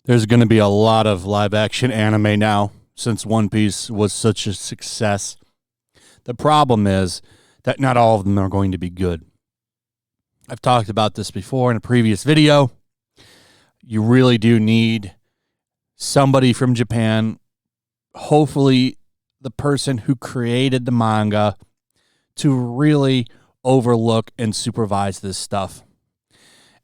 There's going to be a lot of live-action anime now since One Piece was such a success. The problem is that not all of them are going to be good. I've talked about this before in a previous video. You really do need somebody from Japan, hopefully the person who created the manga, to really overlook and supervise this stuff.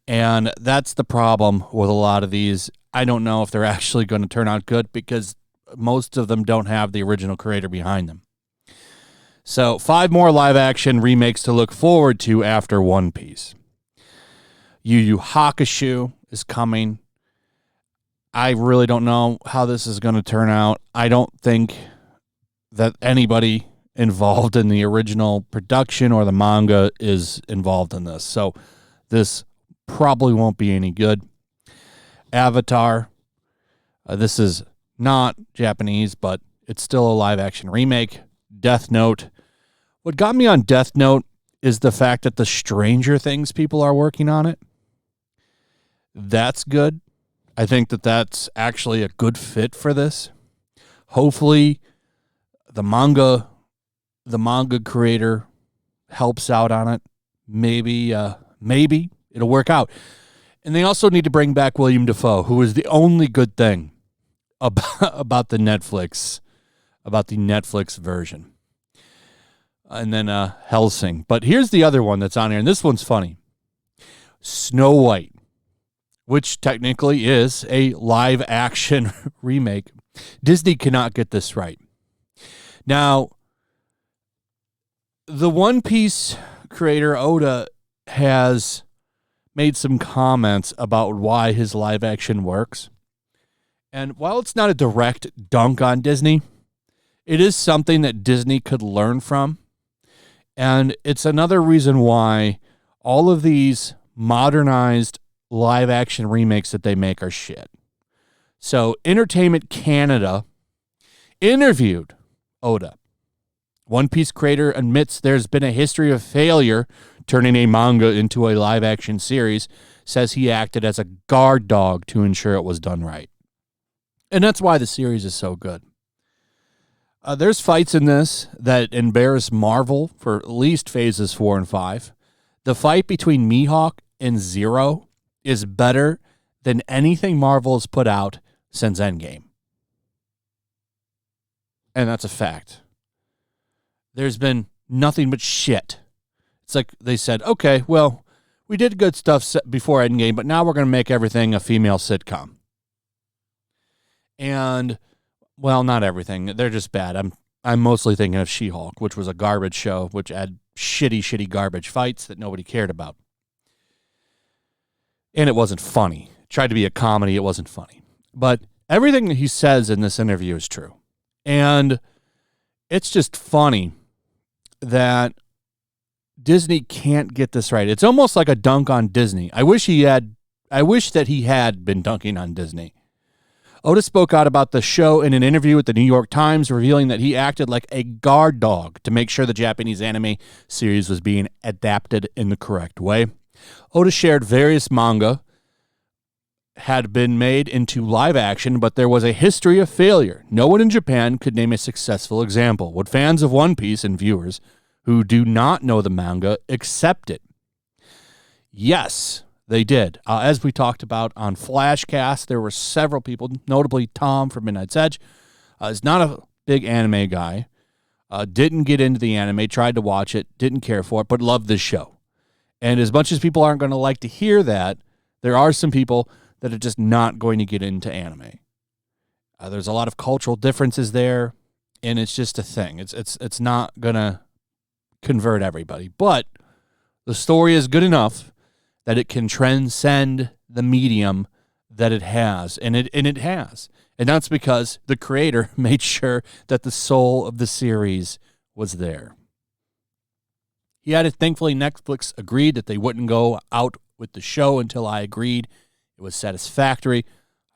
And that's the problem with a lot of these. I don't know if they're actually going to turn out good because most of them don't have the original creator behind them. So 5 more live-action remakes to look forward to after One Piece. Yu Yu Hakusho is coming. I really don't know how this is going to turn out. I don't think that anybody involved in the original production or the manga is involved in this. So this probably won't be any good. Avatar. This is not Japanese, but it's still a live-action remake. Death Note. What got me on Death Note is the fact that the Stranger Things people are working on it. That's good. I think that that's actually a good fit for this. Hopefully, the manga creator helps out on it. Maybe it'll work out. And they also need to bring back William Dafoe, who is the only good thing about the Netflix version. And then Hellsing. But here's the other one that's on here, and this one's funny. Snow White, which technically is a live-action remake. Disney cannot get this right. Now, the One Piece creator, Oda, has made some comments about why his live action works. And while it's not a direct dunk on Disney, it is something that Disney could learn from. And it's another reason why all of these modernized live action remakes that they make are shit. So Entertainment Canada interviewed Oda. One Piece creator admits there's been a history of failure turning a manga into a live-action series, says he acted as a guard dog to ensure it was done right. And that's why the series is so good. There's fights in this that embarrass Marvel for at least phases 4 and 5. The fight between Mihawk and Zero is better than anything Marvel has put out since Endgame. And that's a fact. There's been nothing but shit. It's like they said, okay, well, we did good stuff before Endgame, but now we're going to make everything a female sitcom. And, well, not everything. They're just bad. I'm mostly thinking of She-Hulk, which was a garbage show, which had shitty garbage fights that nobody cared about. And it wasn't funny. It tried to be a comedy. It wasn't funny. But everything that he says in this interview is true. And it's just funny that Disney can't get this right. It's almost like a dunk on Disney. I wish that he had been dunking on Disney. Oda spoke out about the show in an interview with the New York Times, revealing that he acted like a guard dog to make sure the Japanese anime series was being adapted in the correct way. Oda shared various manga had been made into live action, but there was a history of failure. No one in Japan could name a successful example. Would fans of One Piece and viewers who do not know the manga accept it? Yes, they did. As we talked about on Flashcast, there were several people, notably Tom from Midnight's Edge, is not a big anime guy, didn't get into the anime, tried to watch it, didn't care for it, but loved this show. And as much as people aren't going to like to hear that, there are some people that are just not going to get into anime. There's a lot of cultural differences there, and it's just a thing. It's not going to convert everybody. But the story is good enough that it can transcend the medium that it has, and it has. And that's because the creator made sure that the soul of the series was there. He had it. Thankfully, Netflix agreed that they wouldn't go out with the show until I agreed. It was satisfactory.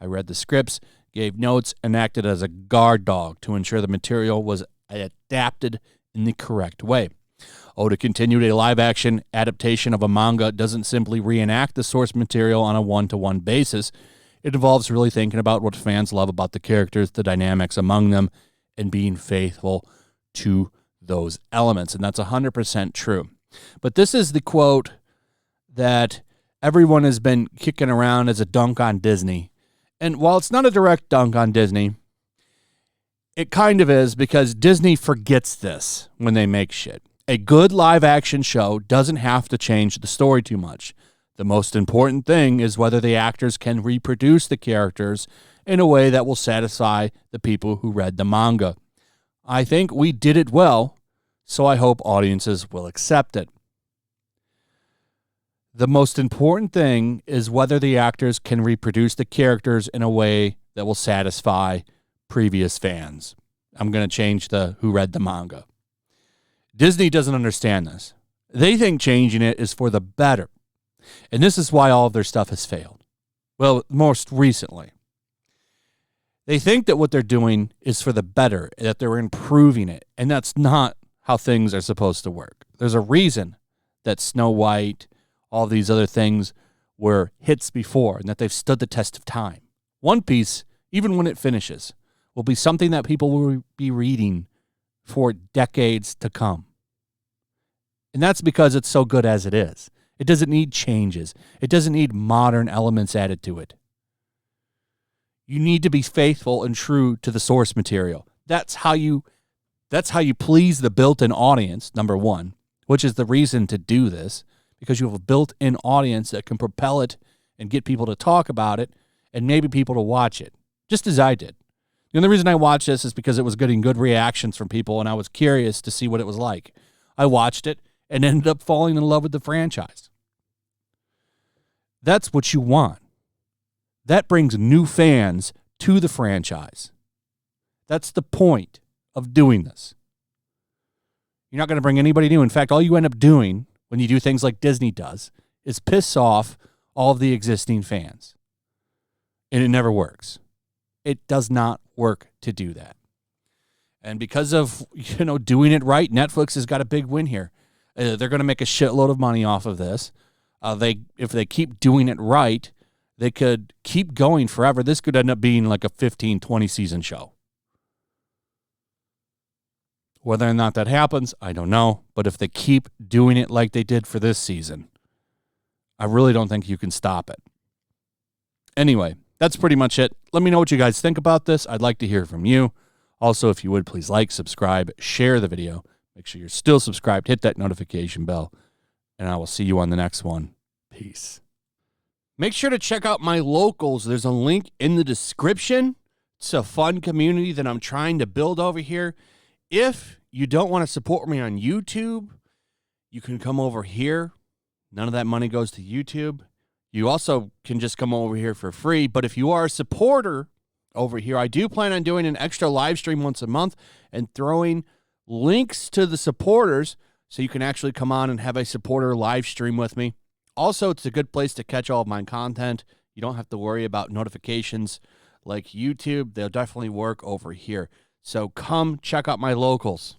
I read the scripts, gave notes, and acted as a guard dog to ensure the material was adapted in the correct way. To continue a live-action adaptation of a manga doesn't simply reenact the source material on a one-to-one basis. It involves really thinking about what fans love about the characters, the dynamics among them, and being faithful to those elements. And that's 100% true. But this is the quote that everyone has been kicking around as a dunk on Disney. And while it's not a direct dunk on Disney, it kind of is, because Disney forgets this when they make shit. A good live-action show doesn't have to change the story too much. The most important thing is whether the actors can reproduce the characters in a way that will satisfy the people who read the manga. I think we did it well, so I hope audiences will accept it. The most important thing is whether the actors can reproduce the characters in a way that will satisfy previous fans. I'm going to change the who read the manga. Disney doesn't understand this. They think changing it is for the better. And this is why all of their stuff has failed. Well, most recently. They think that what they're doing is for the better, that they're improving it. And that's not how things are supposed to work. There's a reason that Snow White, all these other things were hits before, and that they've stood the test of time. One Piece, even when it finishes, will be something that people will be reading for decades to come. And that's because it's so good as it is. It doesn't need changes. It doesn't need modern elements added to it. You need to be faithful and true to the source material. That's how you please the built-in audience, number one, which is the reason to do this, because you have a built-in audience that can propel it and get people to talk about it and maybe people to watch it, just as I did. The only reason I watched this is because it was getting good reactions from people and I was curious to see what it was like. I watched it and ended up falling in love with the franchise. That's what you want. That brings new fans to the franchise. That's the point of doing this. You're not going to bring anybody new. In fact, all you end up doing when you do things like Disney does is piss off all of the existing fans. And it never works. It does not work to do that. And because of, doing it right, Netflix has got a big win here. They're going to make a shitload of money off of this. If they keep doing it right, they could keep going forever. This could end up being like a 15, 20 season show. Whether or not that happens, I don't know. But if they keep doing it like they did for this season, I really don't think you can stop it. Anyway, that's pretty much it. Let me know what you guys think about this. I'd like to hear from you. Also, if you would, please like, subscribe, share the video. Make sure you're still subscribed. Hit that notification bell. And I will see you on the next one. Peace. Make sure to check out my locals. There's a link in the description. It's a fun community that I'm trying to build over here. If you don't want to support me on YouTube, you can come over here. None of that money goes to YouTube. You also can just come over here for free. But if you are a supporter over here, I do plan on doing an extra live stream once a month and throwing links to the supporters so you can actually come on and have a supporter live stream with me. Also, it's a good place to catch all of my content. You don't have to worry about notifications like YouTube. They'll definitely work over here. So come check out my locals.